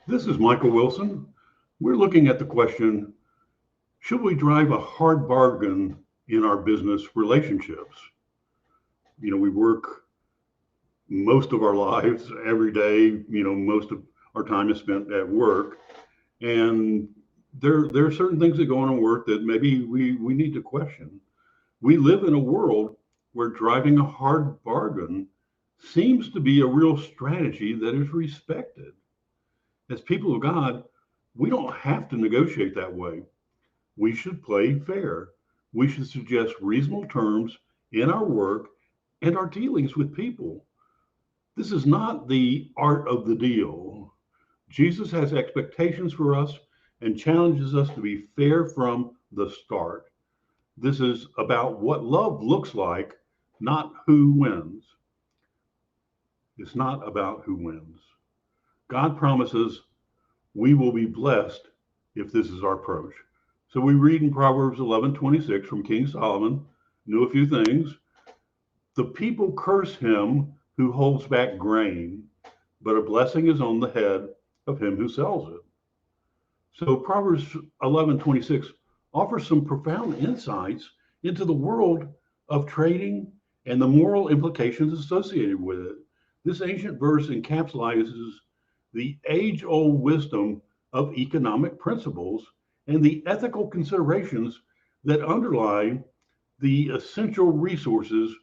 This is Michael Wilson. We're looking at the question, should we drive a hard bargain in our business relationships? We work most of our lives every day, most of our time is spent at work. And there are certain things that go on at work that maybe we need to question. We live in a world where driving a hard bargain seems to be a real strategy that is respected. As people of God, we don't have to negotiate that way. We should play fair. We should suggest reasonable terms in our work and our dealings with people. This is not the art of the deal. Jesus has expectations for us and challenges us to be fair from the start. This is about what love looks like, not who wins. It's not about who wins. God promises we will be blessed if this is our approach. So we read in Proverbs 11:26 from King Solomon, knew a few things. The people curse him who holds back grain, but a blessing is on the head of him who sells it. So Proverbs 11:26 offers some profound insights into the world of trading and the moral implications associated with it. This ancient verse encapsulates the age-old wisdom of economic principles and the ethical considerations that underlie the essential resources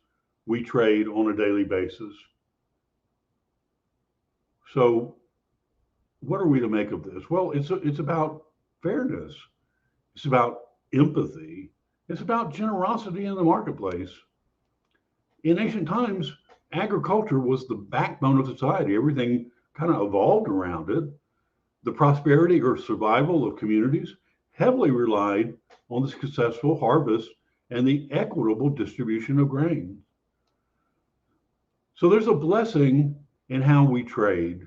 we trade on a daily basis. So, what are we to make of this? Well, it's about fairness. It's about empathy. It's about generosity in the marketplace. In ancient times, agriculture was the backbone of society. Everything kind of evolved around it. The prosperity or survival of communities heavily relied on the successful harvest and the equitable distribution of grain. So there's a blessing in how we trade.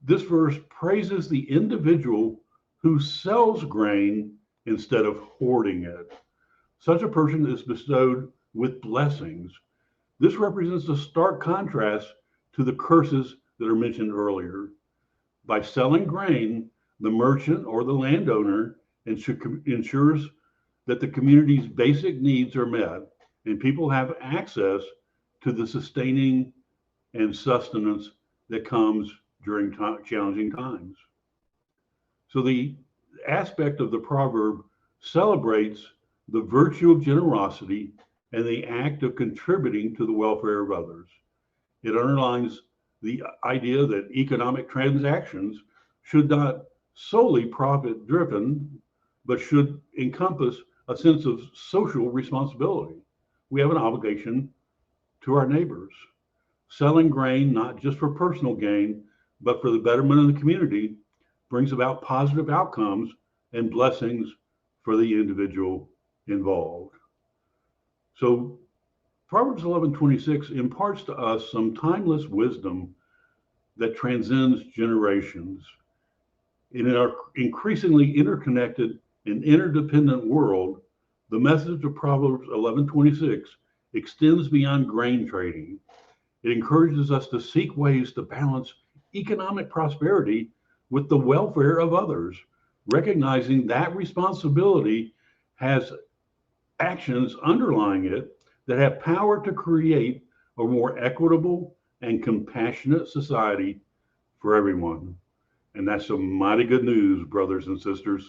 This verse praises the individual who sells grain instead of hoarding it. Such a person is bestowed with blessings. This represents a stark contrast to the curses that are mentioned earlier. By selling grain, the merchant or the landowner ensures that the community's basic needs are met and people have access to the sustaining and sustenance that comes during challenging times. So the aspect of the proverb celebrates the virtue of generosity and the act of contributing to the welfare of others. It underlines the idea that economic transactions should not solely profit driven, but should encompass a sense of social responsibility. We have an obligation to our neighbors. Selling grain, not just for personal gain, but for the betterment of the community, brings about positive outcomes and blessings for the individual involved. So Proverbs 11:26 imparts to us some timeless wisdom that transcends generations. In our increasingly interconnected and interdependent world, the message of Proverbs 11:26 extends beyond grain trading. It encourages us to seek ways to balance economic prosperity with the welfare of others, recognizing that responsibility has actions underlying it that have power to create a more equitable and compassionate society for everyone. And that's some mighty good news, brothers and sisters.